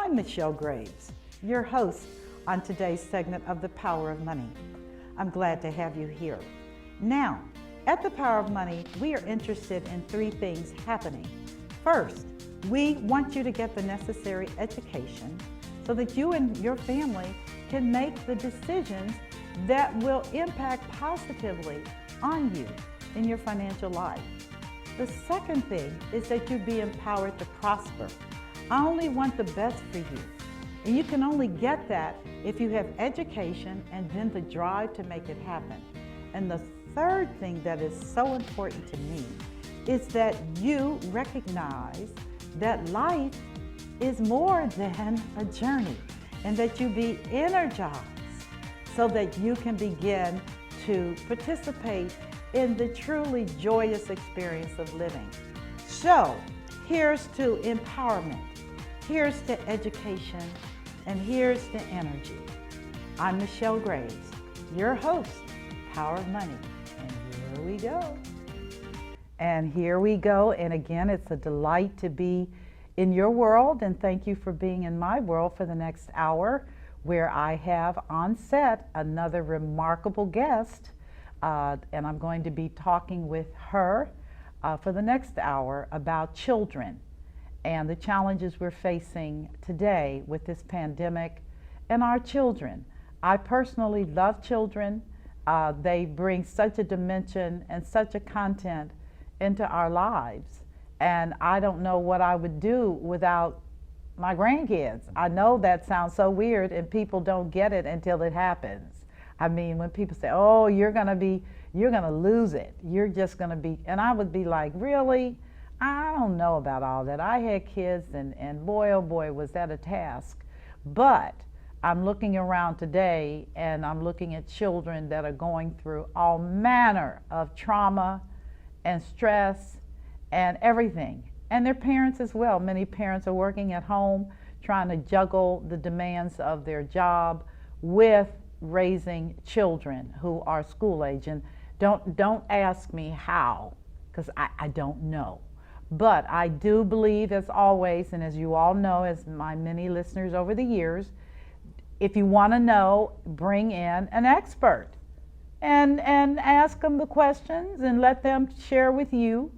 I'm Michelle Graves, your host on today's segment of The Power of Money. I'm glad to have you here. Now, at The Power of Money, we are interested in three things happening. First, we want you to get the necessary education so that you and your family can make the decisions that will impact positively on you in your financial life. The second thing is that you be empowered to prosper. I only want the best for you. And you can only get that if you have education and then the drive to make it happen. And the third thing that is so important to me is that you recognize that life is more than a journey and that you be energized so that you can begin to participate in the truly joyous experience of living. So here's to empowerment, here's to education, and here's to energy. I'm Michelle Graves, your host, Power of Money, and here we go. And here we go, and again, it's a delight to be in your world, and thank you for being in my world for the next hour, where I have on set another remarkable guest, and I'm going to be talking with her for the next hour about children and the challenges we're facing today with this pandemic and our children. I personally love children. They bring such a dimension and such a content into our lives. And I don't know what I would do without my grandkids. I know that sounds so weird and people don't get it until it happens. I mean, when people say, oh, you're gonna lose it. You're just gonna be, and I would be like, really? I don't know about all that. I had kids and boy, oh boy, was that a task. But I'm looking around today and I'm looking at children that are going through all manner of trauma and stress and everything. And their parents as well. Many parents are working at home, trying to juggle the demands of their job with raising children who are school age. And don't ask me how, because I don't know. But I do believe, as always, and as you all know, as my many listeners over the years, if you want to know, bring in an expert and ask them the questions and let them share with you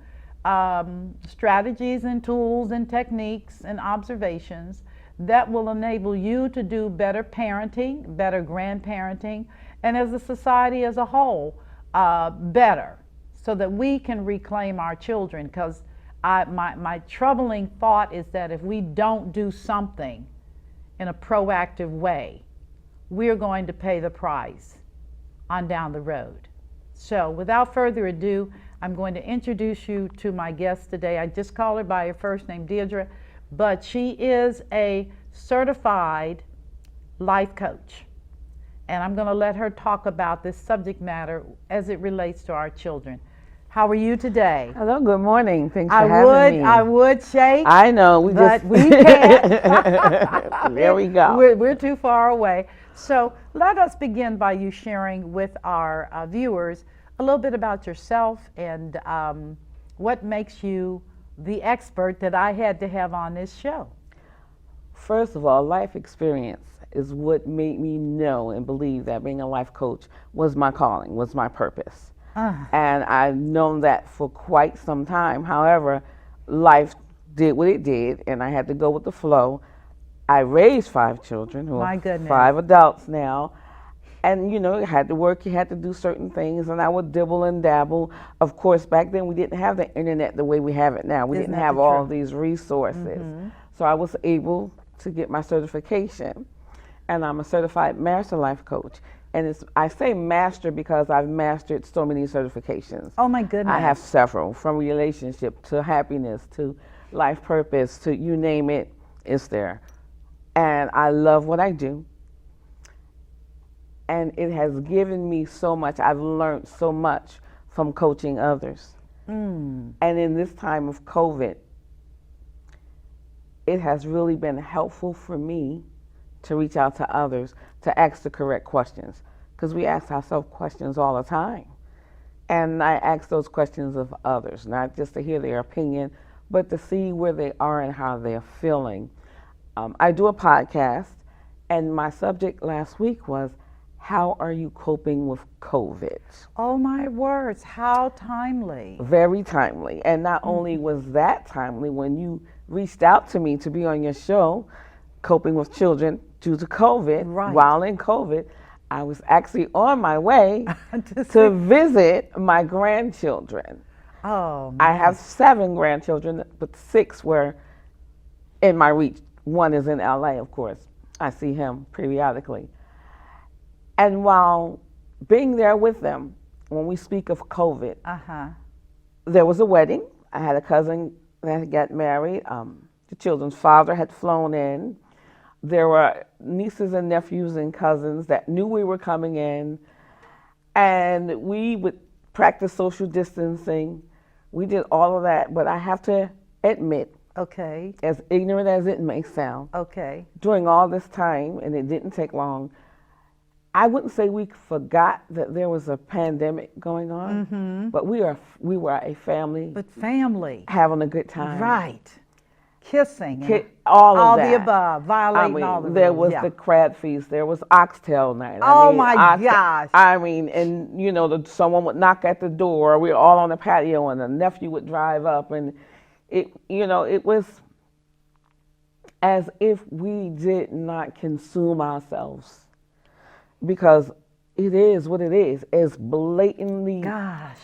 strategies and tools and techniques and observations that will enable you to do better parenting, better grandparenting, and as a society as a whole, better, so that we can reclaim our children. Because my troubling thought is that if we don't do something in a proactive way, we're going to pay the price on down the road. So without further ado, I'm going to introduce you to my guest today. I just call her by her first name, Deidra, but she is a certified life coach. And I'm going to let her talk about this subject matter as it relates to our children. How are you today? Hello, good morning. Thanks for having me. I would shake. I know, we can't. There we go. We're too far away. So let us begin by you sharing with our viewers a little bit about yourself and what makes you the expert that I had to have on this show. First of all, life experience is what made me know and believe that being a life coach was my calling, was my purpose. And I've known that for quite some time. However, life did what it did, and I had to go with the flow. I raised 5 children, who are 5 adults now. And, you know, you had to work, you had to do certain things, and I would dibble and dabble. Of course, back then we didn't have the internet the way we have it now. We didn't have all these resources. So I was able to get my certification, and I'm a certified master life coach. And I say master because I've mastered so many certifications. Oh my goodness. I have several, from relationship to happiness to life purpose to you name it, it's there. And I love what I do. And it has given me so much. I've learned so much from coaching others. And in this time of COVID, it has really been helpful for me to reach out to others to ask the correct questions, because we ask ourselves questions all the time. And I ask those questions of others, not just to hear their opinion, but to see where they are and how they're feeling. I do a podcast, and my subject last week was, how are you coping with COVID? Oh my words, how timely. Very timely. And not only was that timely, when you reached out to me to be on your show, Coping with Children Due to COVID, Right. while in COVID, I was actually on my way To to visit my grandchildren. Oh, I have 7 grandchildren, but 6 were in my reach. One is in LA, of course. I see him periodically. And while being there with them, when we speak of COVID, there was a wedding. I had a cousin that got married. The children's father had flown in. There were nieces and nephews and cousins that knew we were coming in. And we would practice social distancing. We did all of that. But I have to admit, okay, as ignorant as it may sound, okay, during all this time, and it didn't take long, I wouldn't say we forgot that there was a pandemic going on, but we were a family but family, having a good time. right? Kissing, and all of the that. above, violating I mean, all the there rules. was the crab feast, there was oxtail night. Oh my gosh. I mean, and you know, someone would knock at the door. We were all on the patio, and the nephew would drive up, and it was as if we did not consume ourselves, because it is what it is. It's blatantly. Gosh.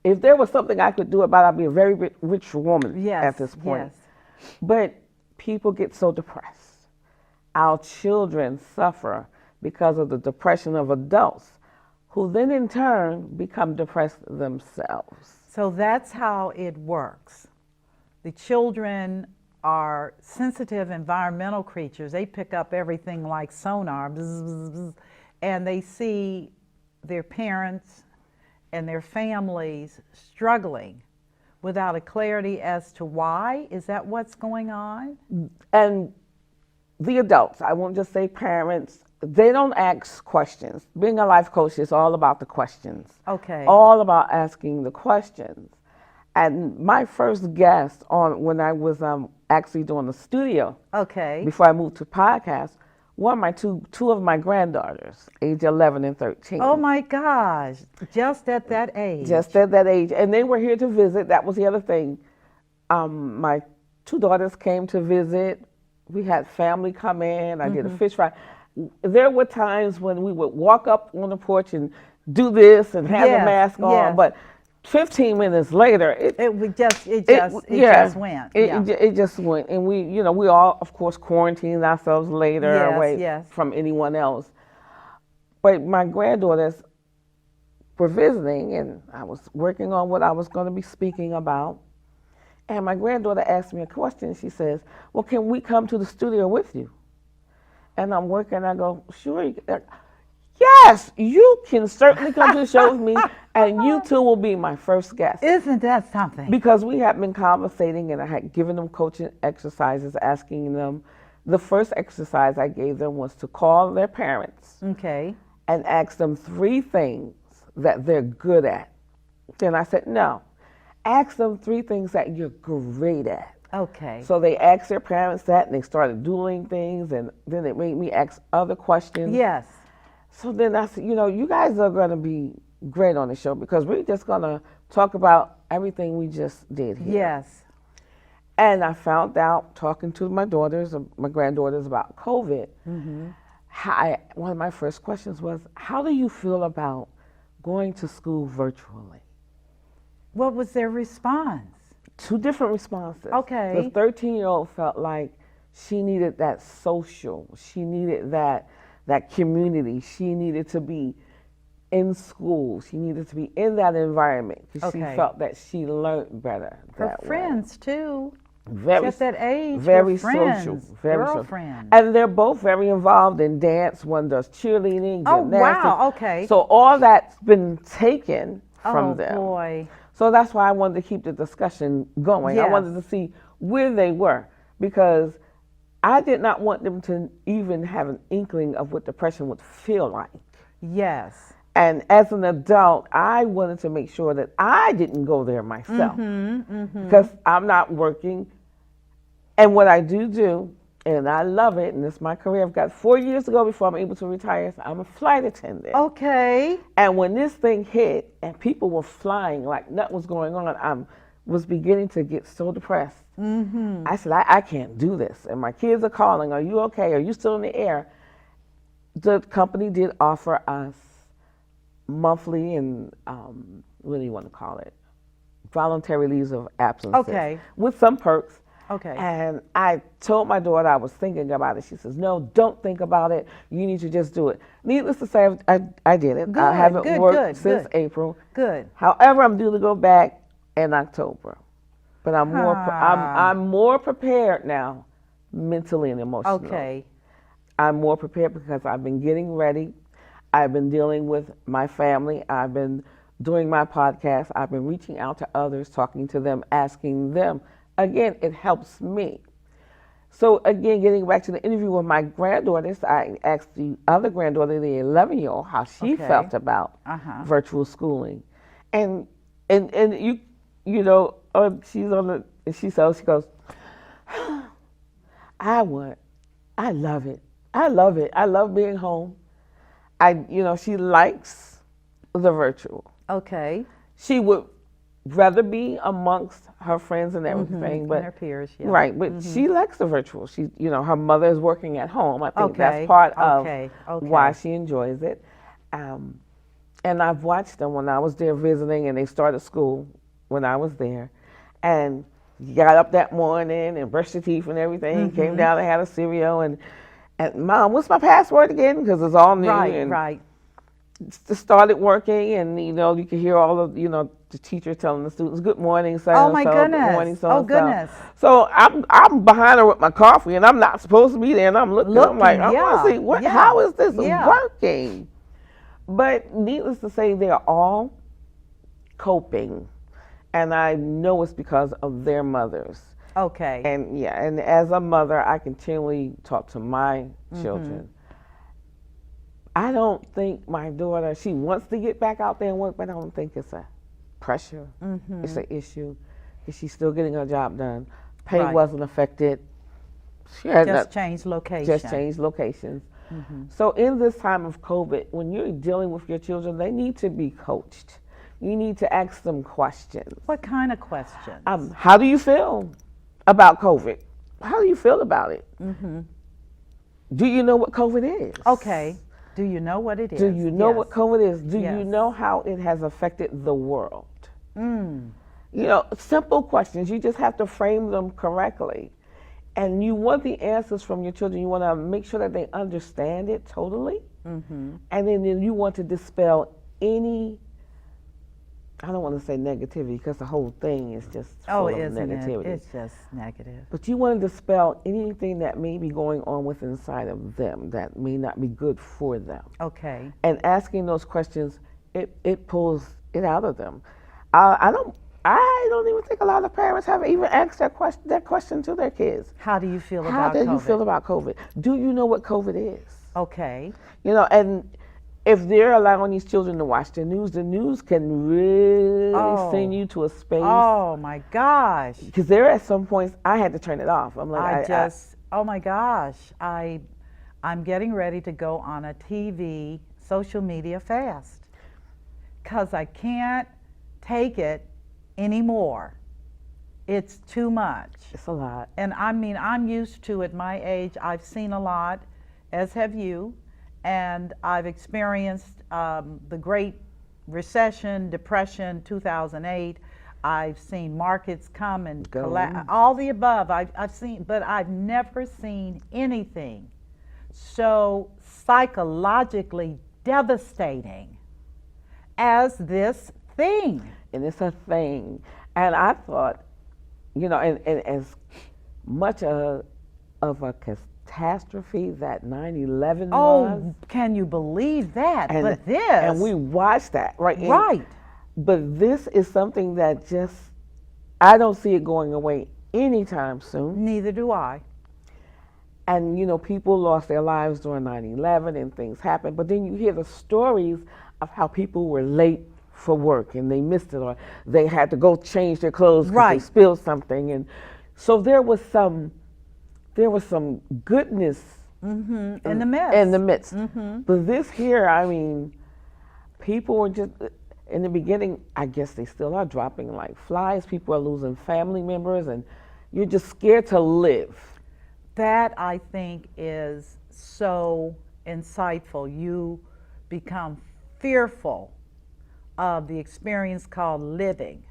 If there was something I could do about it, I'd be a very rich woman at this point. Yes. But people get so depressed. Our children suffer because of the depression of adults, who then in turn become depressed themselves. So that's how it works. The children are sensitive environmental creatures. They pick up everything like sonar, bzz, bzz, bzz, and they see their parents and their families struggling without a clarity as to why. Is that what's going on? And the adults, I won't just say parents, they don't ask questions. Being a life coach is all about the questions. Okay. All about asking the questions. And my first guest when I was actually doing the studio, okay, before I moved to podcast, were my two of my granddaughters, age 11 and 13. Oh my gosh, just at that age. Just at that age. And they were here to visit. That was the other thing. My 2 daughters came to visit. We had family come in. I did a fish fry. There were times when we would walk up on the porch and do this and have a mask on, but 15 minutes later, it just went. It just went, and we all, of course, quarantined ourselves later away from anyone else. But my granddaughters were visiting, and I was working on what I was going to be speaking about. And my granddaughter asked me a question. She says, "Well, can we come to the studio with you?" And I'm working. I go, "Sure." Yes, you can certainly come to the show with me, and you two will be my first guest. Isn't that something? Because we had been conversating, and I had given them coaching exercises, asking them. The first exercise I gave them was to call their parents, okay, and ask them 3 things that they're good at. Then I said, no, ask them 3 things that you're great at. Okay. So they asked their parents that, and they started doing things, and then it made me ask other questions. Yes. So then I said, you guys are going to be great on the show, because we're just going to talk about everything we just did here. Yes. And I found out, talking to my granddaughters about COVID, one of my first questions was, how do you feel about going to school virtually? What was their response? 2 different responses. Okay. The 13-year-old felt like she needed that social, she needed that community, she needed to be in school, she needed to be in that environment, because she felt that she learned better. Her friends too. Very, at that age, very friends, social, very girlfriends. social. And they're both very involved in dance. One does cheerleading, gymnastics. Oh, wow, okay. So all that's been taken from them. Oh, boy. So that's why I wanted to keep the discussion going. Yes. I wanted to see where they were, because I did not want them to even have an inkling of what depression would feel like. Yes. And as an adult, I wanted to make sure that I didn't go there myself, because I'm not working. And what I do, and I love it, and it's my career. I've got 4 years to go before I'm able to retire. So I'm a flight attendant. Okay. And when this thing hit and people were flying like nothing was going on, I was beginning to get so depressed. Mm-hmm. I said, I can't do this. And my kids are calling, are you okay? Are you still in the air? The company did offer us monthly and, what do you want to call it? Voluntary leaves of absence. Okay. With some perks. Okay. And I told my daughter I was thinking about it. She says, no, don't think about it. You need to just do it. Needless to say, I did it. Good, I haven't good, worked good, since good. April. Good. However, I'm due to go back in October. But I'm more prepared now, mentally and emotionally. Okay. I'm more prepared because I've been getting ready. I've been dealing with my family. I've been doing my podcast. I've been reaching out to others, talking to them, asking them. Again, it helps me. So again, getting back to the interview with my granddaughters, I asked the other granddaughter, the 11-year-old, how she felt about virtual schooling, and you know, she's on the, and she goes, I love it. I love it. I love being home. She likes the virtual. Okay. She would rather be amongst her friends and everything, but and her peers, yeah. Right, but she likes the virtual. She, her mother is working at home. I think Okay, that's part of okay. why she enjoys it. And I've watched them when I was there visiting, and they started school when I was there, and got up that morning and brushed your teeth and everything. Came down and had a cereal and Mom, what's my password again? Because it's all new. Right. Started working, and you can hear all of the teacher telling the students, "Good morning, so Oh my goodness! Good morning, so Oh goodness! So I'm behind her with my coffee, and I'm not supposed to be there, and I'm looking I'm like, I want to see what. Yeah. How is this working? But needless to say, they're all coping, and I know it's because of their mothers. Okay. And as a mother, I continually talk to my children. I don't think my daughter, she wants to get back out there and work, but I don't think it's a pressure. It's an issue. She's still getting her job done. Pay wasn't affected. She had just changed location. Just changed locations. So in this time of COVID, when you're dealing with your children, they need to be coached. You need to ask them questions. What kind of questions? How do you feel about COVID? How do you feel about it? Do you know what COVID is? Okay. Do you know what it is? Do you know what COVID is? Do Yes. you know how it has affected the world? Simple questions. You just have to frame them correctly. And you want the answers from your children. You want to make sure that they understand it totally. And then you want to dispel any, I don't want to say negativity, because the whole thing is just full of negativity. It's just negative. But you want to dispel anything that may be going on with inside of them that may not be good for them. Okay. And asking those questions, it pulls it out of them. I don't even think a lot of parents have even asked that question to their kids. How do you feel about COVID? How do you feel about COVID? Do you know what COVID is? Okay. And if they're allowing these children to watch the news can really send you to a space. Oh my gosh. Because there at some points I had to turn it off. I'm like, oh my gosh. I'm getting ready to go on a TV social media fast because I can't take it anymore. It's too much. It's a lot. And I'm used to, at my age, I've seen a lot, as have you, and I've experienced the Great Recession, Depression, 2008. I've seen markets come and collapse, all the above. I've seen, but I've never seen anything so psychologically devastating as this thing. And it's a thing. And I thought, and as much of a catastrophe that 9/11 was. Oh, can you believe that? But this. And we watched that, right? Right. But this is something that I don't see it going away anytime soon. Neither do I. And, people lost their lives during 9/11 and things happened. But then you hear the stories of how people were late for work and they missed it, or they had to go change their clothes because they spilled something. And so there was some there was some goodness in the midst. In the midst. But this here, I mean, people were just, in the beginning, I guess they still are dropping like flies. People are losing family members, and you're just scared to live. That, I think, is so insightful. You become fearful of the experience called living.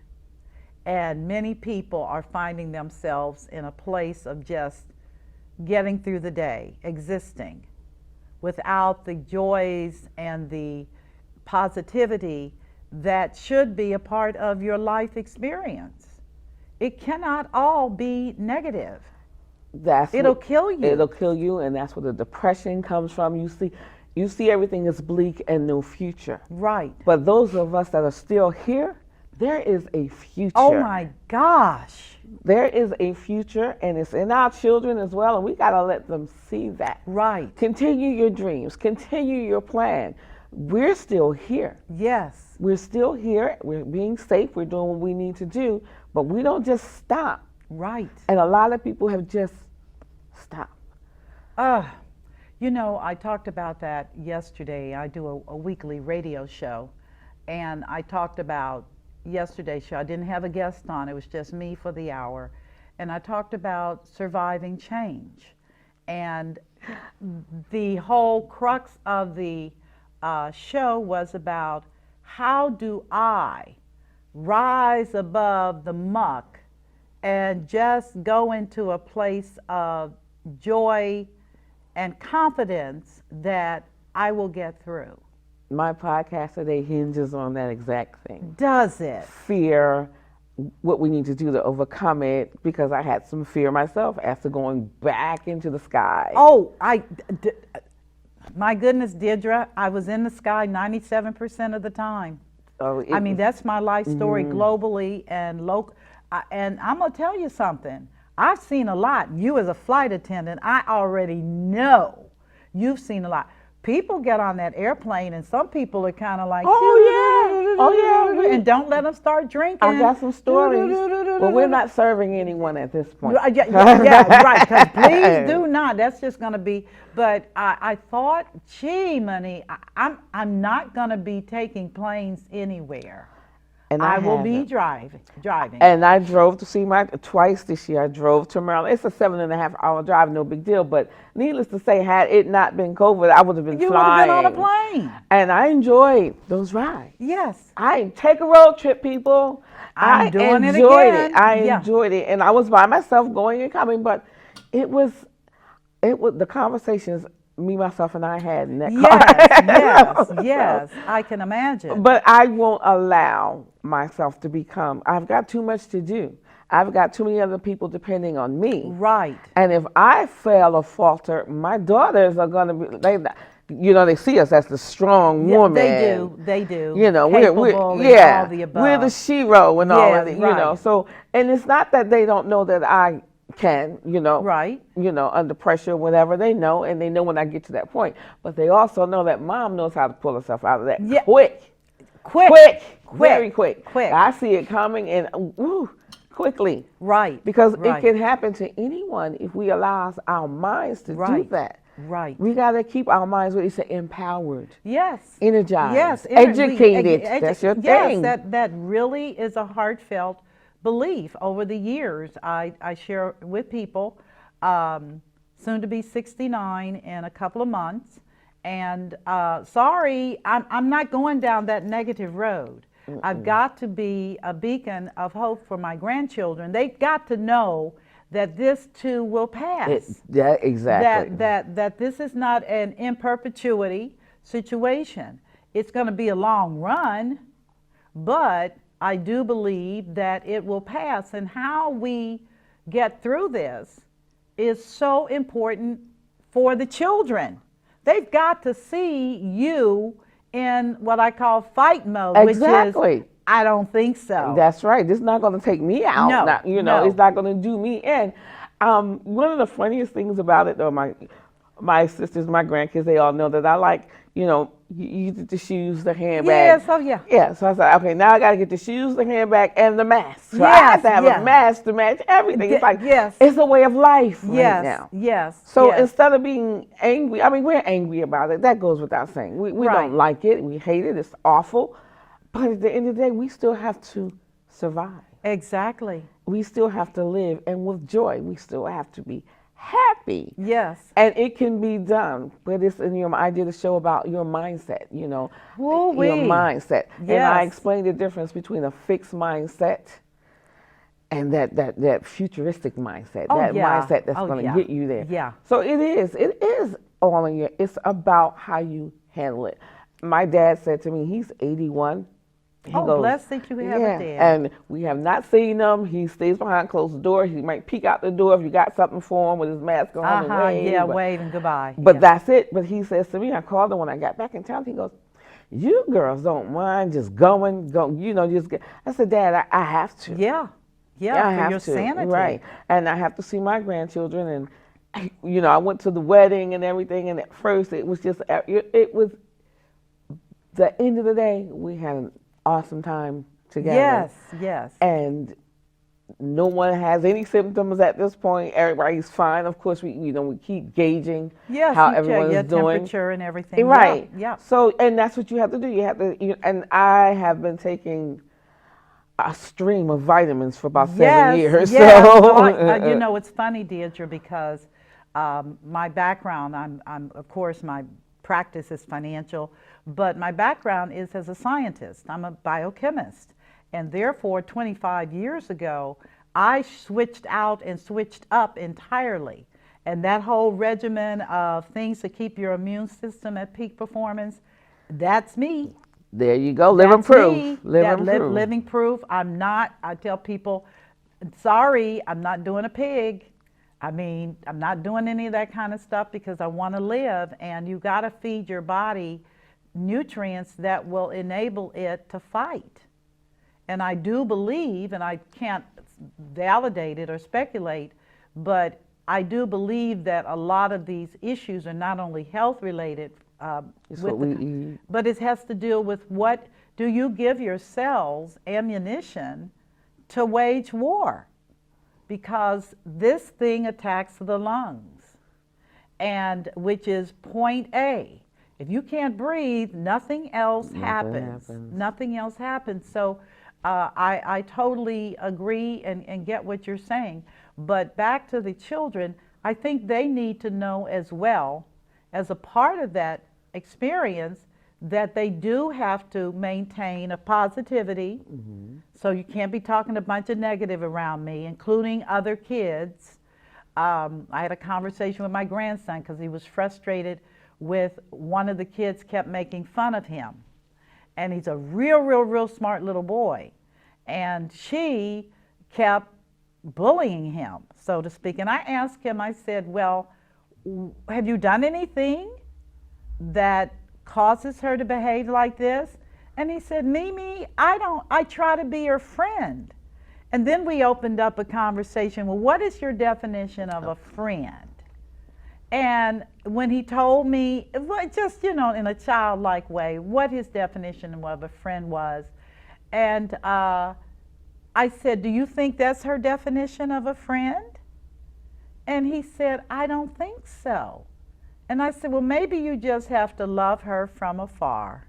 And many people are finding themselves in a place of just getting through the day, existing, without the joys and the positivity that should be a part of your life experience. It cannot all be negative. It'll kill you. It'll kill you, and that's where the depression comes from. You see everything is bleak and no future. Right. But those of us that are still here, there is a future. Oh my gosh. There is a future, and it's in our children as well, and we got to let them see that. Right. Continue your dreams. Continue your plan. We're still here. Yes. We're still here. We're being safe. We're doing what we need to do, but we don't just stop. Right. And a lot of people have just stopped. You know, I talked about that yesterday. I do a weekly radio show, and I talked about yesterday's show. I didn't have a guest on. It was just me for the hour. And I talked about surviving change. And the whole crux of the show was about how do I rise above the muck and just go into a place of joy and confidence that I will get through. My podcast today hinges on that exact thing. Does it? Fear, what we need to do to overcome it, because I had some fear myself after going back into the sky. Oh, my goodness, Deidra, I was in the sky 97% of the time. Oh, I mean, that's my life story globally and local. And I'm going to tell you something. I've seen a lot. You as a flight attendant, I already know you've seen a lot. People get on that airplane, and some people are kind of like, oh yeah, and don't let them start drinking. I got some stories. Well, we're not serving anyone at this point. Yeah, right, because please do not. That's just going to be, but I thought, gee, money, I'm not going to be taking planes anywhere. And I will be driving. And I drove to see twice this year. I drove to Maryland. It's a 7.5-hour drive, no big deal. But needless to say, had it not been COVID, I would have been flying. You would have been on a plane. And I enjoyed those rides. Yes. I take a road trip, people. I'm doing it again. I enjoyed it. And I was by myself going and coming, but it was the conversations me, myself, and I had in that car. Yes, I can imagine. But I won't allow myself to become, I've got too much to do. I've got too many other people depending on me. Right. And if I fail or falter, my daughters are going to be, they see us as the strong woman. They do. You know, we're all the above. We're the shero and all of it, right. So, and it's not that they don't know that I can, right, under pressure, whatever, they know, and they know when I get to that point. But they also know that mom knows how to pull herself out of that quick, very quick. I see it coming and quickly. Right. Because it can happen to anyone if we allow our minds to do that. Right. We got to keep our minds, what you say, empowered. Yes. Energized. Yes. Educated. That's your thing. Yes, that really is a heartfelt belief. Over the years, I share with people, soon to be 69 in a couple of months, and sorry, I'm not going down that negative road. I've got to be a beacon of hope for my grandchildren. They've got to know that this too will pass. Exactly. That this is not an in perpetuity situation. It's going to be a long run, but I do believe that it will pass, and how we get through this is so important for the children. They've got to see you in what I call fight mode, exactly. Which is, I don't think so. That's right. This is not going to take me out. No. It's not going to do me in. One of the funniest things about it, though, my sisters, my grandkids, they all know that I like, you get the shoes, the handbag. Yes, oh yeah. Yeah, so I said, okay, now I got to get the shoes, the handbag, and the mask. So I Yes, have to have a mask to match everything. It's like, yes. it's a way of life right now. Yes. So instead of being angry, I mean, we're angry about it. That goes without saying. We Right. don't like it. We hate it. It's awful. But at the end of the day, we still have to survive. Exactly. We still have to live, and with joy, we still have to be happy. Yes. And it can be done, but it's in your. I did a show about your mindset. Woo-wee. Your mindset, Yes. and I explained the difference between a fixed mindset and that futuristic mindset. Oh, that yeah. mindset that's Oh, going to yeah. get you there. Yeah. So it is all in you. It's about how you handle it. My dad said to me, he's 81. He goes, blessed that you have a dad. And we have not seen him. He stays behind closed doors. He might peek out the door if you got something for him with his mask on and wave. Yeah, wave and goodbye. But yeah. that's it. But he says to me, I called him when I got back in town. He goes, you girls don't mind just going, just get. I said, Dad, I have to. Yeah, I for have your to. sanity. Right. And I have to see my grandchildren. And, I went to the wedding and everything. And at first, it was just, it was the end of the day, we had an awesome time together. Yes. And no one has any symptoms at this point. Everybody's fine. Of course, we keep gauging how everyone is doing. Temperature and everything. Right. Yeah. So, and that's what you have to do. You have to, and I have been taking a stream of vitamins for about 7 years. Yes. So, It's funny, Deidra, because my background, I'm of course, my practice is financial, but my background is as a scientist. I'm a biochemist. And therefore, 25 years ago, I switched out and switched up entirely. And that whole regimen of things to keep your immune system at peak performance, that's me. There you go, living proof. Living proof. I tell people, sorry, I'm not doing a pig. I mean, I'm not doing any of that kind of stuff because I want to live, and you got to feed your body nutrients that will enable it to fight. And I do believe, and I can't validate it or speculate, but I do believe that a lot of these issues are not only health related, but it has to do with what do you give your cells ammunition to wage war? Because this thing attacks the lungs, and which is point A. If you can't breathe, nothing else happens. Nothing else happens. So I totally agree and get what you're saying. But back to the children, I think they need to know as well, as a part of that experience, that they do have to maintain a positivity. Mm-hmm. So you can't be talking a bunch of negative around me, including other kids. I had a conversation with my grandson because he was frustrated with one of the kids kept making fun of him. And he's a real smart little boy. And she kept bullying him, so to speak. And I asked him, I said, well, have you done anything that causes her to behave like this? And he said, Mimi, I try to be her friend. And then we opened up a conversation. Well, what is your definition of a friend? And when he told me, just, in a childlike way, what his definition of a friend was, and I said, do you think that's her definition of a friend? And he said, I don't think so. And I said, well, maybe you just have to love her from afar.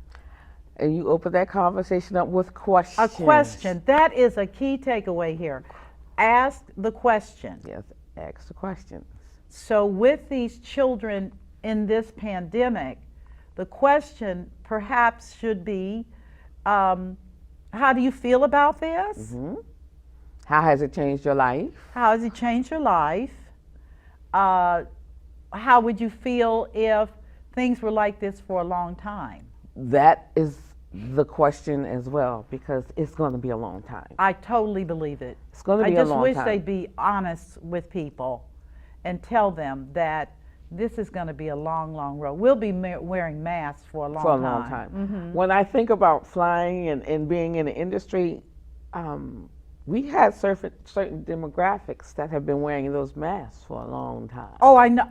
And you open that conversation up with questions. A question. That is a key takeaway here. Ask the question. Yes, ask the question. So with these children in this pandemic, the question perhaps should be, how do you feel about this? Mm-hmm. How has it changed your life? How has it changed your life? How would you feel if things were like this for a long time? That is the question as well, because it's going to be a long time. I totally believe it. It's going to be a long time. I just wish they'd be honest with people and tell them that this is going to be a long road. We'll be wearing masks for a long time. Mm-hmm. When I think about flying and being in the industry, we had certain demographics that have been wearing those masks for a long time. Oh, I know.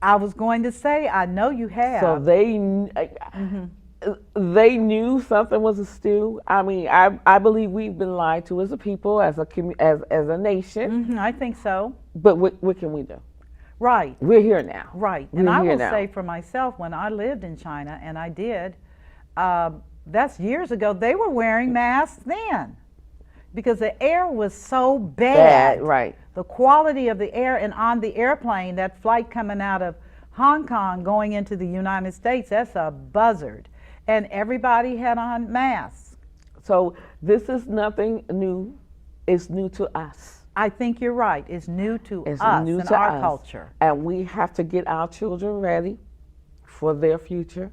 I was going to say, I know you have. So they knew something was askew. I mean, I believe we've been lied to as a people, as a nation. I think so. But what can we do? Right. We're here now. Right. We're And I here will now. say for myself, when I lived in China, and I did, that's years ago, they were wearing masks then because the air was so bad. Right. The quality of the air, and on the airplane, that flight coming out of Hong Kong going into the United States, that's a buzzard. And everybody had on masks. So this is nothing new. It's new to us. I think you're right. It's new to It's us new and to our us. culture. And we have to get our children ready for their future.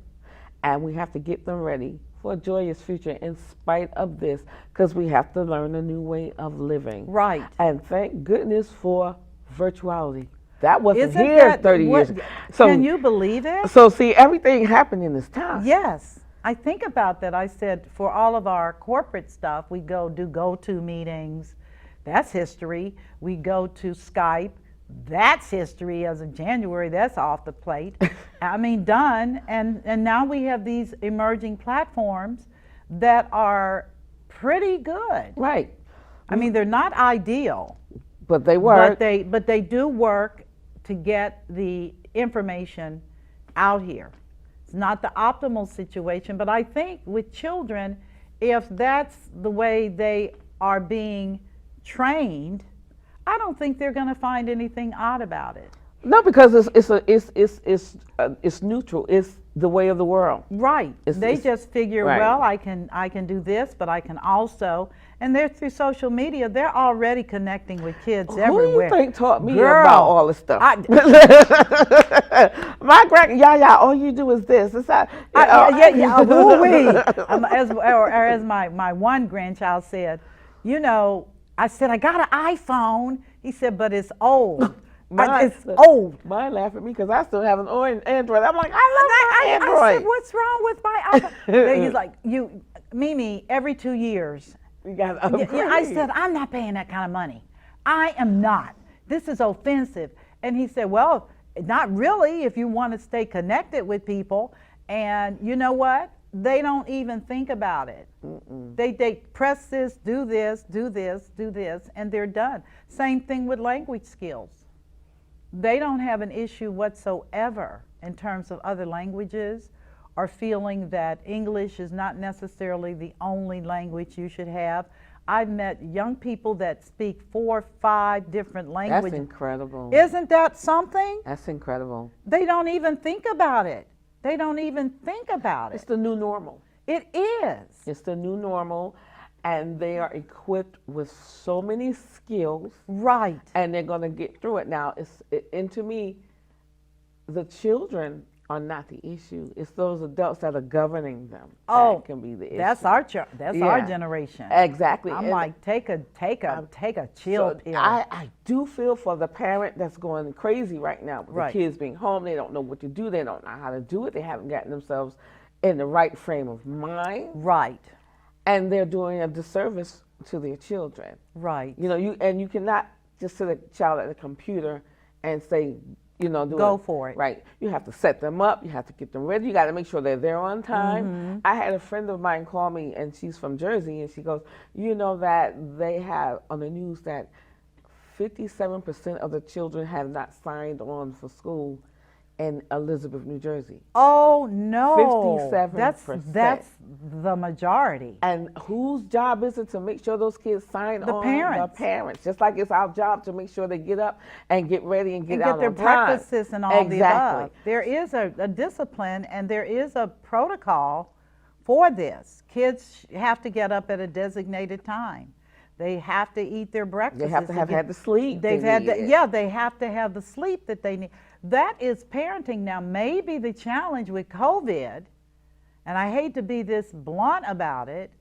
And we have to get them ready for a joyous future in spite of this, because we have to learn a new way of living. Right. And thank goodness for virtuality. That wasn't Isn't here that 30 what- years ago. So, Can you believe it? So see, everything happened in this time. Yes. I think about that. I said for all of our corporate stuff, we do go-to meetings. That's history. We go to Skype. That's history as of January. That's off the plate. I mean, done. And now we have these emerging platforms that are pretty good. Right. I mean, they're not ideal, But they work. but they do work to get the information out here. It's not the optimal situation, but I think with children, if that's the way they are being trained, I don't think they're going to find anything odd about it. No, because it's neutral. It's the way of the world. Right. They just figure, right. well, I can do this, but I can also, and they're through social media, they're already connecting with kids everywhere. Who you think taught me Girl, about all this stuff? My Yaya, all you do is this. It's not, woo-wee. As my one grandchild said, you know, I said, I got an iPhone. He said, but it's old. It's old. Mine laugh at me because I still have an Android. I'm like, I love my Android. I said, what's wrong with my iPhone? He's like, Mimi, every 2 years. You got to upgrade. Yeah, I said, I'm not paying that kind of money. I am not. This is offensive. And he said, well, not really if you want to stay connected with people. And you know what? They don't even think about it. They press this, do this, do this, do this, and they're done. Same thing with language skills. They don't have an issue whatsoever in terms of other languages, or feeling that English is not necessarily the only language you should have. I've met young people that speak 4 or 5 different languages. That's incredible. Isn't that something? That's incredible. They don't even think about it. They don't even think about It's it. the new normal. It is. It's the new normal, and they are equipped with so many skills. Right. And they're going to get through it. Now, and to me, the children are not the issue. It's those adults that are governing them that can be the issue. That's our generation. Exactly. I'm And like, take a chill pill. I do feel for the parent that's going crazy right now with Right. the kids being home. They don't know what to do. They don't know how to do it. They haven't gotten themselves in the right frame of mind. Right. And they're doing a disservice to their children. Right. You know, you cannot just sit a child at the computer and say, Go for it. Right. You have to set them up. You have to get them ready. You got to make sure they're there on time. I had a friend of mine call me, and she's from Jersey, and she goes, you know that they have on the news that 57% of the children have not signed on for school in Elizabeth, New Jersey. Oh no. 57%. That's the majority. And whose job is it to make sure those kids sign The on? parents. The parents. Just like it's our job to make sure they get up and get ready and get out their on time. breakfasts and all the Exactly. above. There is a discipline and there is a protocol for this. Kids have to get up at a designated time. They have to eat their breakfast. They have to have had the sleep. they needed. They have to have the sleep that they need. That is parenting. Now, maybe the challenge with COVID, and I hate to be this blunt about it,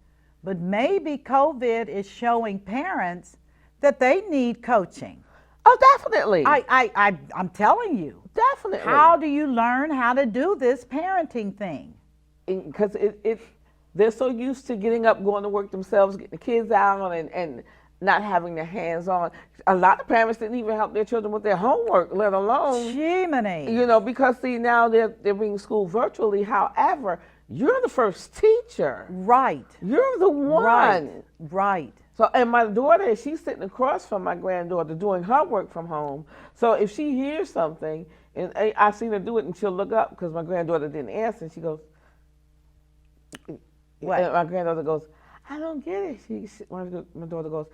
but maybe COVID is showing parents that they need coaching. Oh, definitely. I'm telling you. Definitely. How do you learn how to do this parenting thing? Because they're so used to getting up, going to work themselves, getting the kids out, and not having the hands-on. A lot of parents didn't even help their children with their homework, let alone, Jiminy. you know, because see, now they're being schooled virtually. However, you're the first teacher. Right. You're the one. Right. Right. So, and my daughter, she's sitting across from my granddaughter doing her work from home. So if she hears something, and I've seen her do it, and she'll look up because my granddaughter didn't answer, and she goes, What? And my granddaughter goes, I don't get it. My daughter goes,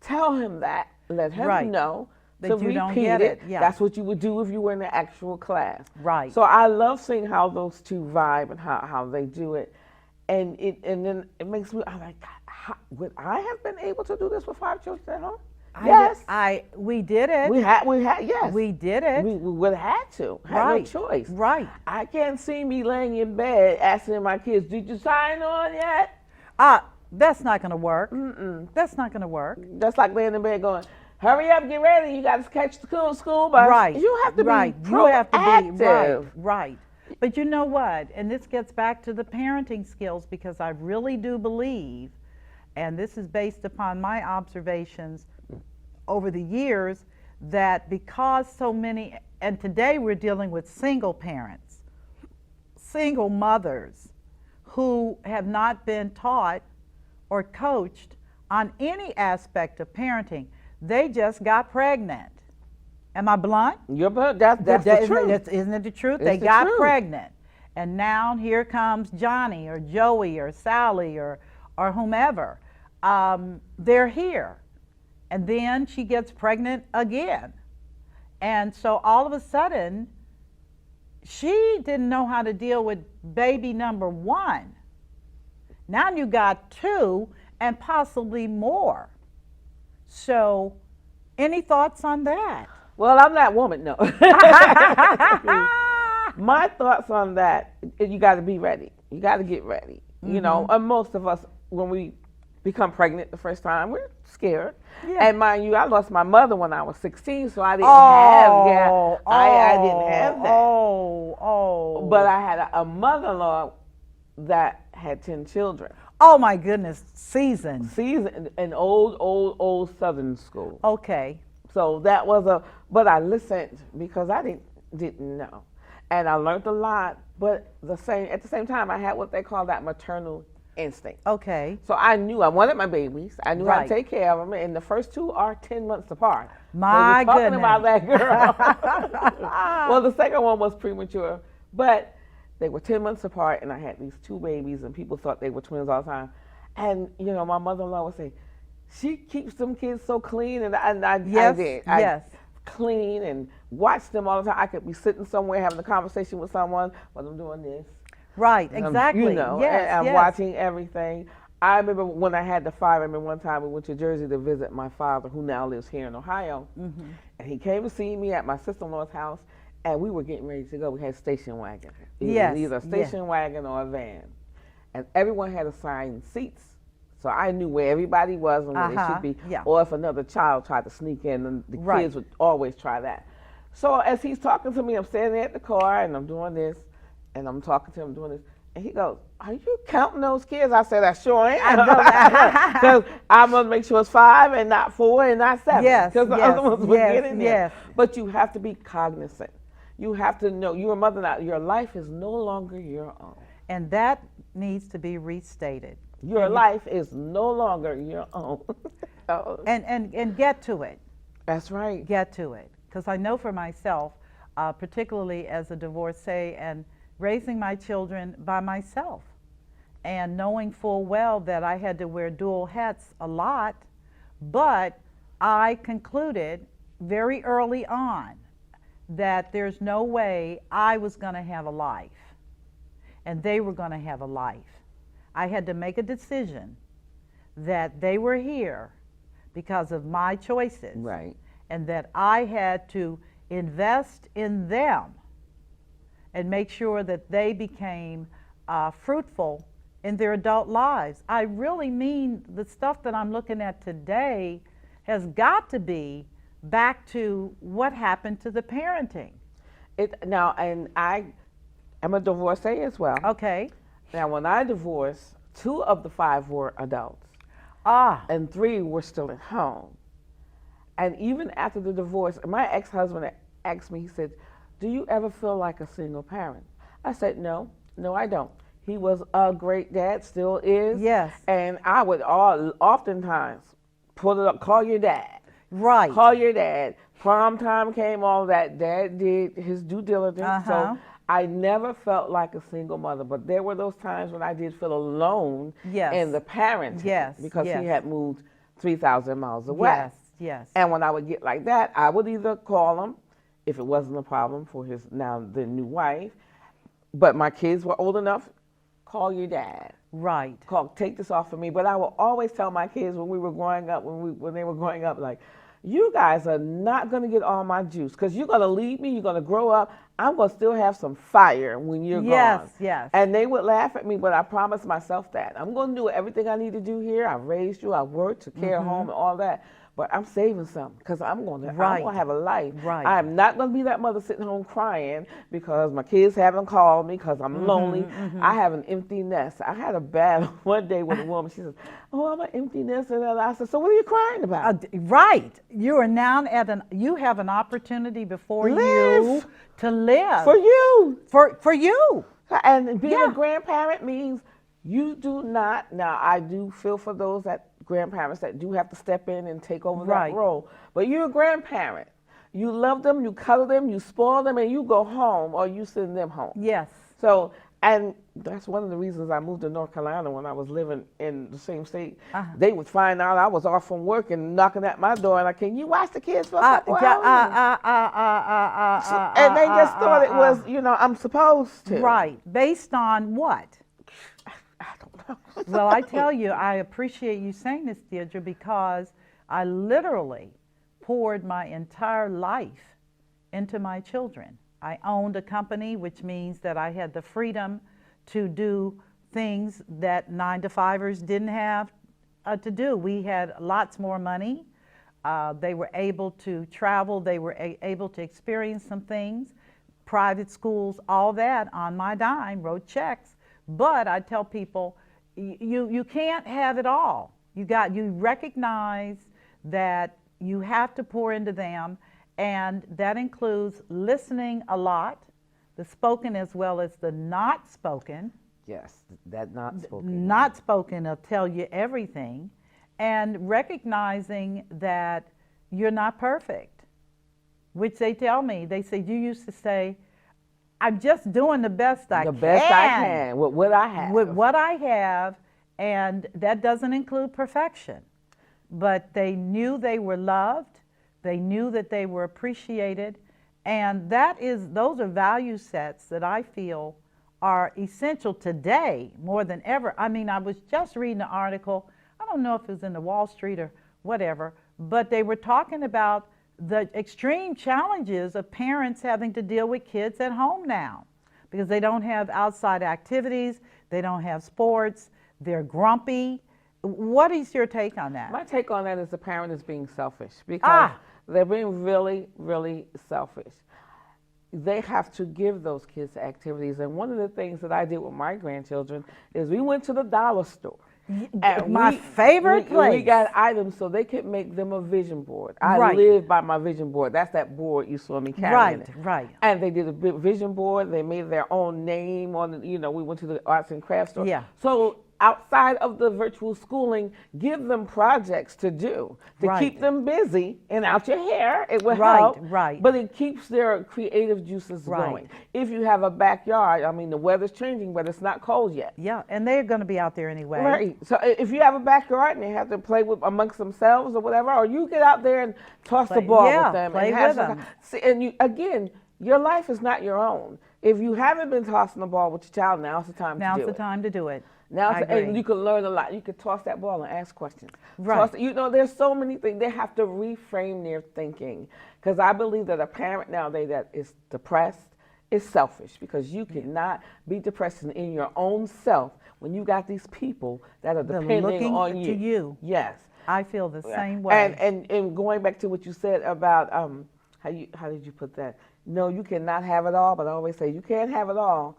tell him that. Let him Right. know That to you repeat don't get it. Yeah. That's what you would do if you were in the actual class. Right. So I love seeing how those two vibe and how they do it. And then it makes me, I'm like, would I have been able to do this with 5 children at home? Yes. We did it. We had, yes. We did it. We would have had to. Had Right. no choice. Right. I can't see me laying in bed asking my kids, did you sign on yet? That's not going to work. That's not going to work. That's like laying in bed going, hurry up, get ready. You got to catch the school bus. Right. You have to right. be You have to proactive. be right. Right. But you know what? And this gets back to the parenting skills, because I really do believe, and this is based upon my observations over the years, that because so many, and today we're dealing with single parents, single mothers who have not been taught or coached on any aspect of parenting. They just got pregnant. Am I blunt? That's the truth. Isn't it the truth? It's They the got truth. pregnant. And now here comes Johnny or Joey or Sally or whomever. They're here. And then she gets pregnant again. And so all of a sudden, she didn't know how to deal with baby number 1. Now you got 2 and possibly more. So any thoughts on that? Well, I'm that woman, no. My thoughts on that, you got to be ready. You got to get ready. You know, and most of us, when we become pregnant the first time, we're scared. Yeah. And mind you, I lost my mother when I was 16, so I didn't I didn't have that. But I had a mother-in-law that had 10 children. Oh my goodness, seasoned. An old Southern school. Okay. So that was but I listened because I didn't know. And I learned a lot, but at the same time, I had what they call that maternal instinct. Okay. So I knew I wanted my babies. I knew how Right. to take care of them, and the first 2 are 10 months apart. My so we're goodness. talking about that girl. Well, the second one was premature, but they were 10 months apart, and I had these 2 babies, and people thought they were twins all the time. And you know, my mother-in-law would say, she keeps them kids so clean, and I Yes, did. yes. Clean and watch them all the time. I could be sitting somewhere having a conversation with someone while I'm doing this. Right, And exactly. you know, yes, and I'm yes. watching everything. I remember when I had the 5, I remember one time we went to Jersey to visit my father, who now lives here in Ohio. And he came to see me at my sister-in-law's house, and we were getting ready to go. We had a station wagon. Yes, Either a station wagon or a van. And everyone had assigned seats. So I knew where everybody was and where they should be. yeah. Or if another child tried to sneak in, then the Right. kids would always try that. So as he's talking to me, I'm standing at the car and I'm doing this, and I'm talking to him doing this. And he goes, are you counting those kids? I said, I sure am. Because I'm going to make sure it's 5 and not 4 and not 7. Yes, Because the other ones were getting there. yes. But you have to be cognizant. You have to know you're a mother now. Your life is no longer your own. And that needs to be restated. Your life is no longer your own. And get to it. That's right. Get to it. Because I know for myself, particularly as a divorcee and raising my children by myself, and knowing full well that I had to wear dual hats a lot, but I concluded very early on that there's no way I was going to have a life and they were going to have a life. I had to make a decision that they were here because of my choices. Right. And that I had to invest in them and make sure that they became fruitful in their adult lives. I really mean the stuff that I'm looking at today has got to be back to what happened to the parenting. Now, and I am a divorcee as well. Okay. Now, when I divorced, 2 of the 5 were adults. and 3 were still at home. And even after the divorce, my ex-husband asked me, he said, do you ever feel like a single parent? I said, no, I don't. He was a great dad, still is. Yes. And I would oftentimes pull it up, call your dad. Right. Call your dad. Prom time came, all that. Dad did his due diligence. So I never felt like a single mother, but there were those times when I did feel alone in the parenting because he had moved 3,000 miles away. Yes. And when I would get like that, I would either call him if it wasn't a problem for his now the new wife, but my kids were old enough, call your dad. Right. Take this off of me. But I will always tell my kids when we were growing up, when they were growing up, like, you guys are not going to get all my juice because you're going to leave me, you're going to grow up. I'm going to still have some fire when you're gone. Yes. And they would laugh at me, but I promised myself that. I'm going to do everything I need to do here. I raised you, I worked, took care of home and all that. But I'm saving some because I'm going to have a life. Right. I'm not going to be that mother sitting home crying because my kids haven't called me because I'm lonely. I have an empty nest. I had a battle one day with a woman. She says, oh, I'm an empty nest. And I said, so what are you crying about? Right. You are now you have an opportunity before you to live. For you. For you. And being a grandparent means you do not, now I do feel for those grandparents that do have to step in and take over that role. But you're a grandparent. You love them, you cuddle them, you spoil them, and you go home or you send them home. Yes. So, and that's one of the reasons I moved to North Carolina when I was living in the same state. They would find out I was off from work and knocking at my door and like, can you watch the kids for a couple hours? And they just thought it was, I'm supposed to. Right. Based on what? I don't know. Well, I tell you, I appreciate you saying this, Deidra, because I literally poured my entire life into my children. I owned a company, which means that I had the freedom to do things that 9-to-5ers didn't have to do. We had lots more money. They were able to travel. They were able to experience some things. Private schools, all that on my dime, wrote checks. But I tell people, you can't have it all. You recognize that you have to pour into them, and that includes listening a lot, the spoken as well as the not spoken. Yes, that not spoken. Not spoken will tell you everything, and recognizing that you're not perfect, which they tell me. They say, you used to say, I'm just doing the best I can. The best I can with what I have. With what I have, and that doesn't include perfection. But they knew they were loved. They knew that they were appreciated. And those are value sets that I feel are essential today more than ever. I mean, I was just reading an article, I don't know if it was in the Wall Street or whatever, but they were talking about the extreme challenges of parents having to deal with kids at home now because they don't have outside activities, they don't have sports, they're grumpy. What is your take on that? My take on that is the parent is being selfish because they're being really, really selfish. They have to give those kids activities. And one of the things that I did with my grandchildren is we went to the dollar store. My favorite place. We got items so they could make them a vision board. I live by my vision board. That's that board you saw me carrying. Right. And they did a big vision board. They made their own name on it. We went to the arts and crafts store. Yeah. So outside of the virtual schooling, give them projects to do to keep them busy and out your hair. It will help. Right. But it keeps their creative juices going. If you have a backyard, I mean, the weather's changing, but it's not cold yet. Yeah, and they're going to be out there anyway. Right. So if you have a backyard and they have to play with amongst themselves or whatever, or you get out there and toss the ball with them. Play and with them. See, and again, your life is not your own. If you haven't been tossing the ball with your child, now's the time to do it. Now's the time to do it. And you can learn a lot. You can toss that ball and ask questions. Right. There's so many things. They have to reframe their thinking. Because I believe that a parent nowadays that is depressed is selfish. Because you cannot be depressed in your own self when you got these people that are depending on you. To you. Yes. I feel the same way. And going back to what you said about how did you put that? No, you cannot have it all. But I always say you can't have it all.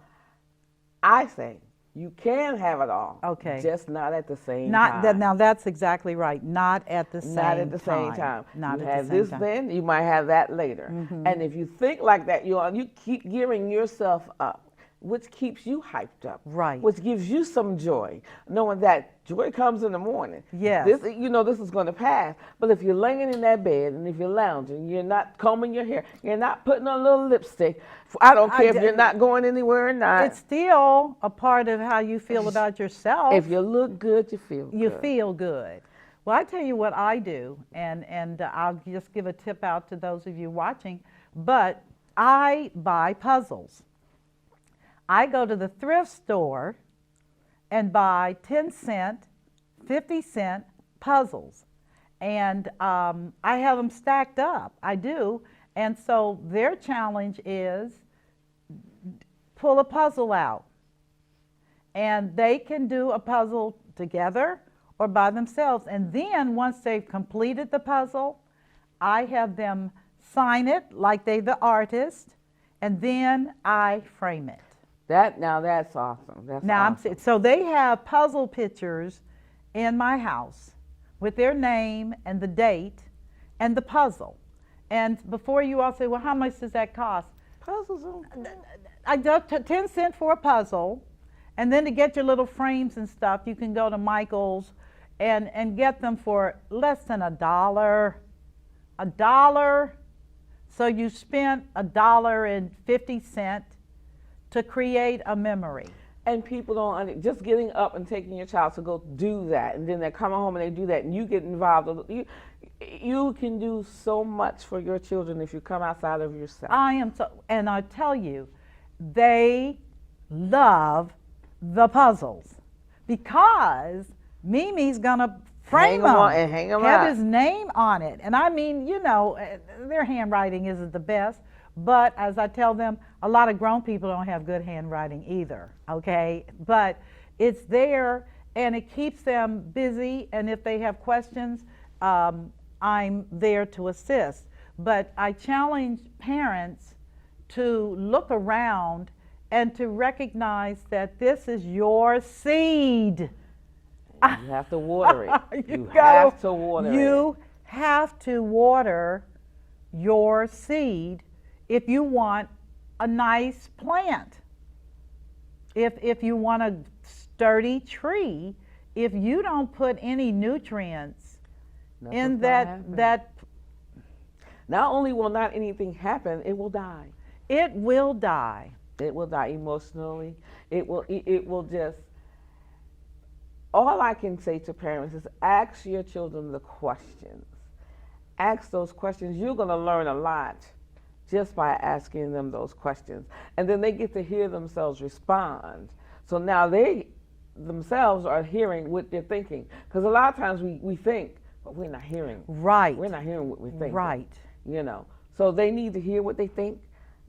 I say You can have it all. Okay. Just not at the same Not time. that. Now that's exactly right. Not at the same time. Not at the same time. Not you at have the same this time. then, you might have that later. And if you think like that, you keep gearing yourself up, which keeps you hyped up. Right. Which gives you some joy, knowing that joy comes in the morning. Yes. This, this is going to pass. But if you're laying in that bed and if you're lounging, you're not combing your hair, you're not putting on a little lipstick. I don't care if you're not going anywhere or not. It's still a part of how you feel about yourself. If you look good, you feel good. You feel good. Well, I tell you what I do, and I'll just give a tip out to those of you watching, but I buy puzzles. I go to the thrift store and buy 10-cent, 50-cent puzzles. And I have them stacked up. I do. And so their challenge is pull a puzzle out. And they can do a puzzle together or by themselves. And then once they've completed the puzzle, I have them sign it like they're the artist, and then I frame it. That's awesome. That's awesome. So they have puzzle pictures in my house with their name and the date and the puzzle. And before you all say, well, how much does that cost? Puzzles. I do 10 cents for a puzzle, and then to get your little frames and stuff, you can go to Michael's and get them for less than $1. $1. So you spent $1.50 to create a memory. And people don't, just getting up and taking your child to go do that, and then they're coming home and they do that, and you get involved. You can do so much for your children if you come outside of yourself. And I tell you, they love the puzzles because Mimi's gonna frame them and hang them have up. his name on it. And I mean, their handwriting isn't the best, but as I tell them, a lot of grown people don't have good handwriting either, okay? But it's there, and it keeps them busy, and if they have questions, I'm there to assist. But I challenge parents to look around and to recognize that this is your seed. You have to water it. You have to water it. You have to water your seed if you want a nice plant. If you want a sturdy tree, if you don't put any nutrients in that, not only will not anything happen, it will die. It will die. It will die emotionally. It will just. All I can say to parents is ask your children the questions. Ask those questions. You're going to learn a lot just by asking them those questions. And then they get to hear themselves respond. So now they themselves are hearing what they're thinking. Because a lot of times we think, but we're not hearing. Right. We're not hearing what we're thinking. Right. So they need to hear what they think.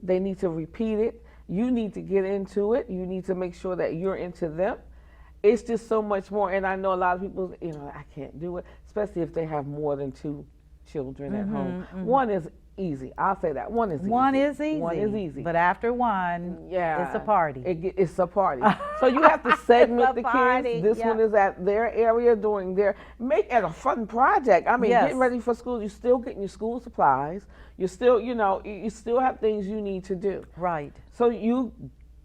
They need to repeat it. You need to get into it. You need to make sure that you're into them. It's just so much more. And I know a lot of people, I can't do it, especially if they have more than 2 children at home. One is easy. I'll say that. One is easy. One is easy. One is easy. But after one, it's a party. It's a party. So you have to segment the party. kids. This one is at their area doing make it a fun project. I mean, getting ready for school, you're still getting your school supplies. You're still, you still have things you need to do. Right. So you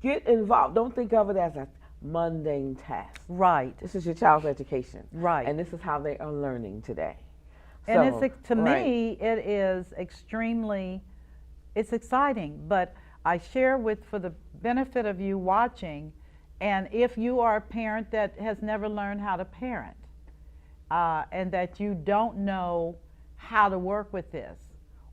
get involved. Don't think of it as a mundane task. Right. This is your child's education. Right. And this is how they are learning today. And to me, it is it's exciting, but I share for the benefit of you watching, and if you are a parent that has never learned how to parent, and that you don't know how to work with this,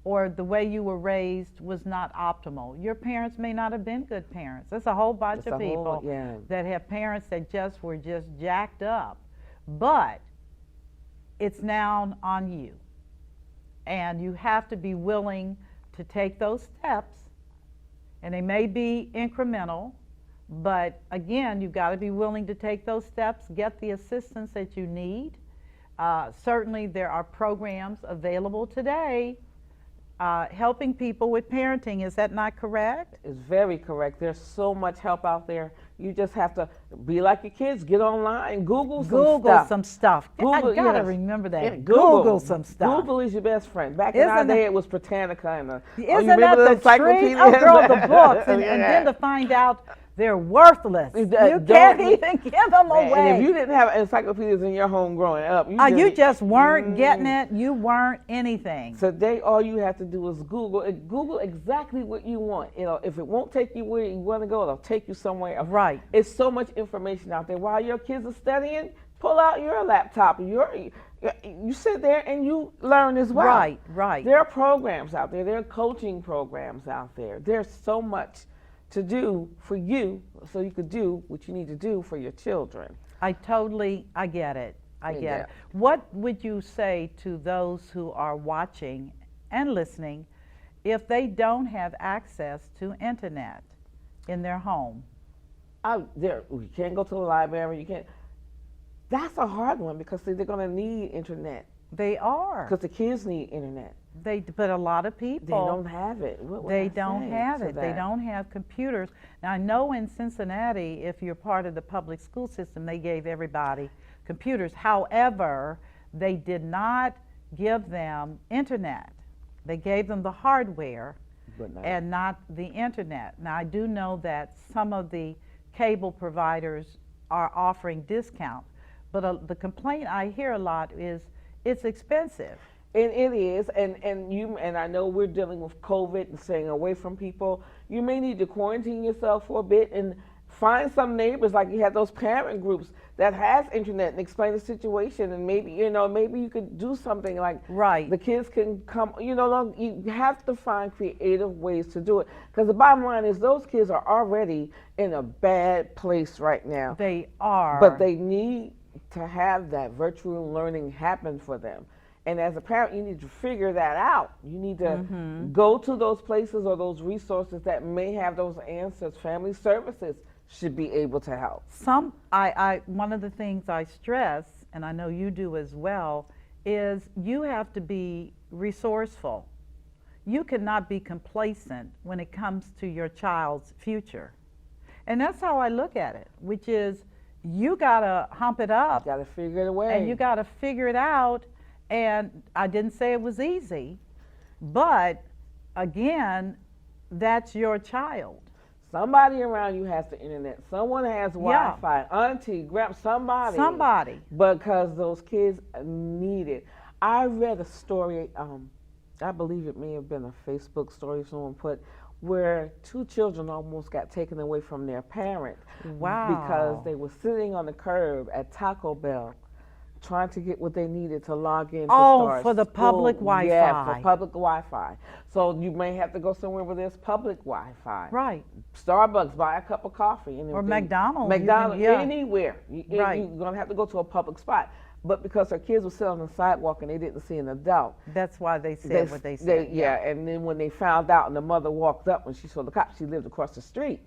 or the way you were raised was not optimal. Your parents may not have been good parents. There's a whole bunch of people that have parents that were just jacked up. But it's now on you. And you have to be willing to take those steps. And they may be incremental, but again, you've got to be willing to take those steps, get the assistance that you need. Certainly there are programs available today helping people with parenting. Is that not correct? It's very correct. There's so much help out there You just have to be like your kids. Get online, Google some stuff. Google, I gotta yes. remember that. Yeah, Google some stuff. Google is your best friend. Back in our day, it was Britannica and isn't you that remember the encyclopedia? treat? Oh, girl, the books, and Yeah. then to find out they're worthless. You Don't- can't even give them Man, away. and if you didn't have encyclopedias in your home growing up, you just weren't getting it. You weren't anything. Today, all you have to do is Google. Google exactly what you want. If it won't take you where you want to go, it'll take you somewhere else. Right. It's so much information out there. While your kids are studying, pull out your laptop. You sit there and you learn as well. Right, right. There are programs out there. There are coaching programs out there. There's so much to do for you so you could do what you need to do for your children. I get it. I get it. What would you say to those who are watching and listening if they don't have access to internet in their home? You can't go to the library. You can't. That's a hard one because they're going to need internet. They are. Because the kids need internet. But a lot of people, they don't have it. They don't have it. They don't have computers. Now, I know in Cincinnati, if you're part of the public school system, they gave everybody computers. However, they did not give them internet. They gave them the hardware and not the internet. Now, I do know that some of the cable providers are offering discount, but the complaint I hear a lot is it's expensive. And it is, and I know we're dealing with COVID and staying away from people. You may need to quarantine yourself for a bit and find some neighbors, like you have those parent groups that has internet, and explain the situation, and maybe you could do something like the kids can come. You have to find creative ways to do it, because the bottom line is those kids are already in a bad place right now. They are, but they need to have that virtual learning happen for them. And as a parent, you need to figure that out. You need to go to those places or those resources that may have those answers. Family services should be able to help. One of the things I stress, and I know you do as well, is you have to be resourceful. You cannot be complacent when it comes to your child's future. And that's how I look at it, which is you gotta hump it up. You gotta figure it away. And you gotta figure it out. And I didn't say it was easy, but again, that's your child. Somebody around you has the internet. Someone has Wi-Fi. Auntie, grab somebody. Somebody. Because those kids need it. I read a story, I believe it may have been a Facebook story someone put, where 2 children almost got taken away from their parent. Wow. Because they were sitting on the curb at Taco Bell trying to get what they needed to log in to start for the public Wi-Fi. Yeah, for public Wi-Fi. So you may have to go somewhere where there's public Wi-Fi. Right. Starbucks, buy a cup of coffee. Or McDonald's. Anywhere. You're going to have to go to a public spot. But because her kids were sitting on the sidewalk and they didn't see an adult. That's why they said what they said. And then when they found out and the mother walked up when she saw the cops, she lived across the street.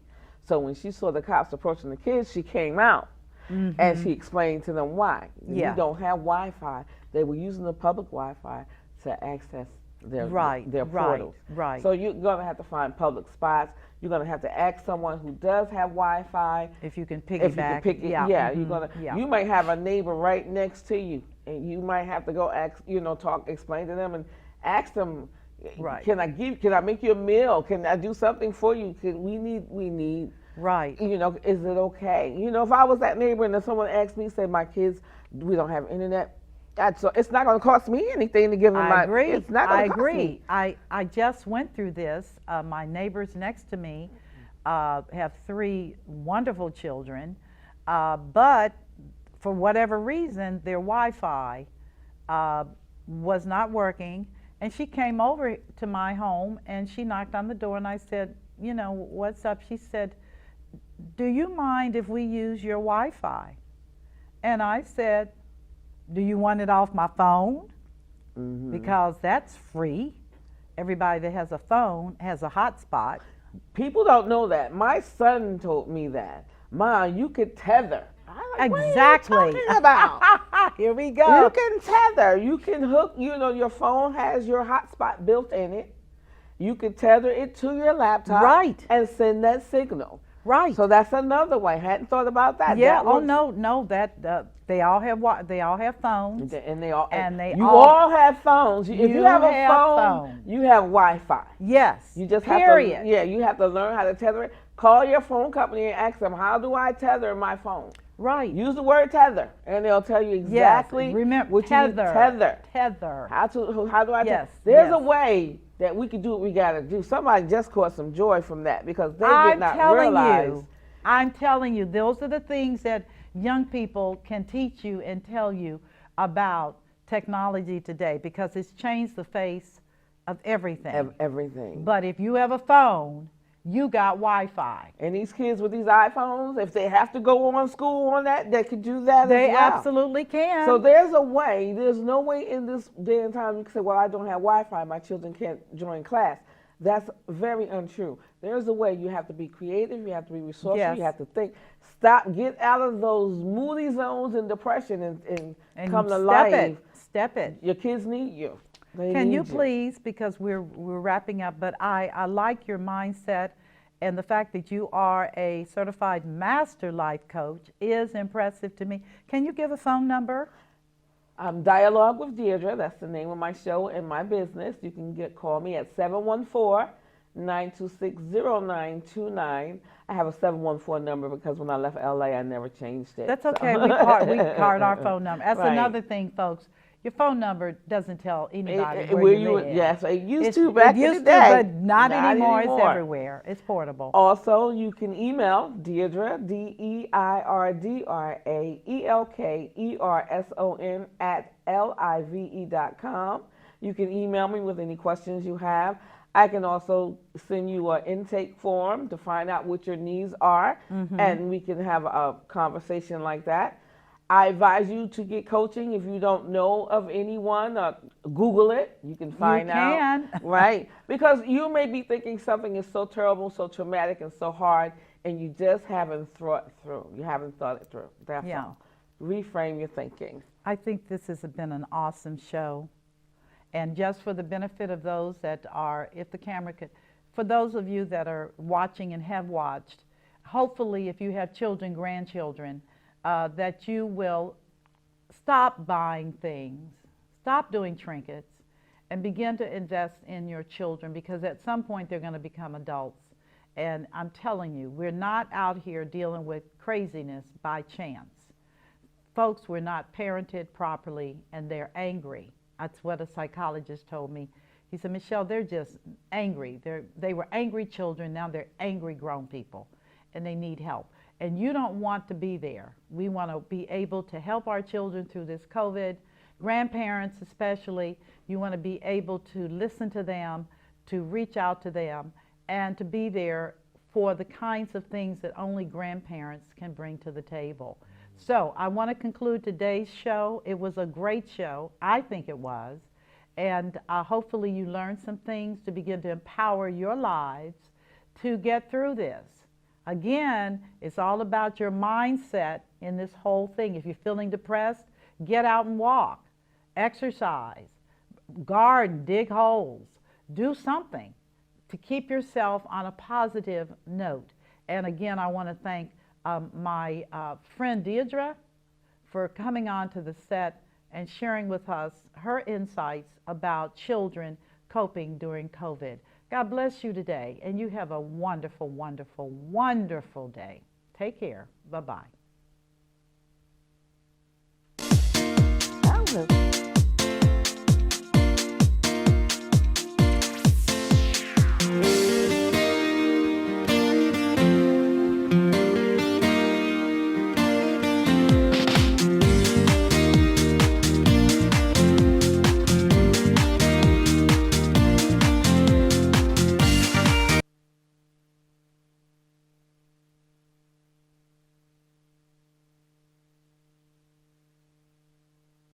So when she saw the cops approaching the kids, she came out. And she explained to them why. You don't have Wi-Fi. They were using the public Wi-Fi to access their portals. Right. So you're going to have to find public spots. You're going to have to ask someone who does have Wi-Fi. If you can piggyback. You're going to. You might have a neighbor right next to you, and you might have to go ask, explain to them and ask them. Right. Can I make you a meal? Can I do something for you? We need. Right. Is it okay? If I was that neighbor and then someone asked me, say, my kids, we don't have internet, it's not going to cost me anything to give them I agree. It's not going to cost me. I just went through this. My neighbors next to me have 3 wonderful children, but for whatever reason, their Wi-Fi was not working. And she came over to my home and she knocked on the door and I said, what's up? She said, do you mind if we use your Wi-Fi? And I said, do you want it off my phone? Because that's free. Everybody that has a phone has a hotspot. People don't know that. My son told me that. Ma, you could tether. Exactly. What are you talking about? Here we go. You can tether. You can hook, your phone has your hotspot built in it. You can tether it to your laptop. Right. And send that signal. Right. So that's another way. I hadn't thought about that. Yeah. That Oh works. no. They all have phones. And they all. And they you all have phones. If you have a phone, phones. you have Wi-Fi. Yes. You just period. have to. Yeah. You have to learn how to tether it. Call your phone company and ask them, how do I tether my phone? Right. Use the word tether, and they'll tell you exactly Remember, what you need. Tether. Tether. How do I? Yes. There's a way that we can do what we got to do. Somebody just caught some joy from that because they did not realize. I'm telling you, those are the things that young people can teach you and tell you about technology today, because it's changed the face of everything. Everything. But if you have a phone, you got Wi-Fi. And these kids with these iPhones, if they have to go on school on that, they could do that They as well. absolutely can. So there's a way. There's no way in this day and time you can say, well, I don't have Wi-Fi, my children can't join class. That's very untrue. There's a way. You have to be creative. You have to be resourceful. Yes. You have to think. Get out of those moody zones and depression and come to life. Step it. Your kids need you. Can you please, because we're wrapping up, but I like your mindset, and the fact that you are a certified master life coach is impressive to me. Can you give a phone number? Dialogue with Deidra, that's the name of my show and my business. You can call me at 714-926-0929. I have a 714 number because when I left LA, I never changed it. That's okay. We card our phone number. That's Right. another thing, folks. Your phone number doesn't tell anybody Where where you live. Yes, it used to back in the day. But not anymore. It's everywhere. It's portable. Also, you can email Deidra, DeidreElkerson @live.com. You can email me with any questions you have. I can also send you an intake form to find out what your needs are, and we can have a conversation like that. I advise you to get coaching if you don't know of anyone. Google it. You can find out. Right? Because you may be thinking something is so terrible, so traumatic, and so hard, and you just haven't thought it through. You haven't thought it through. That's all. Reframe your thinking. I think this has been an awesome show. And just for the benefit of those that are, if the camera could, for those of you that are watching and have watched, hopefully if you have children, grandchildren, that you will stop buying things, stop doing trinkets, and begin to invest in your children, because at some point they're going to become adults. And I'm telling you, we're not out here dealing with craziness by chance. Folks were not parented properly, and they're angry. That's what a psychologist told me. He said, Michelle, they're just angry. They were angry children, now they're angry grown people, and they need help. And you don't want to be there. We want to be able to help our children through this COVID. Grandparents especially, you want to be able to listen to them, to reach out to them, and to be there for the kinds of things that only grandparents can bring to the table. So I want to conclude today's show. It was a great show. I think it was. And hopefully you learned some things to begin to empower your lives to get through this. Again, it's all about your mindset in this whole thing. If you're feeling depressed, get out and walk, exercise, garden, dig holes, do something to keep yourself on a positive note. And again, I want to thank my friend Deidra for coming on to the set and sharing with us her insights about children coping during COVID. God bless you today, and you have a wonderful, wonderful, wonderful day. Take care. Bye-bye.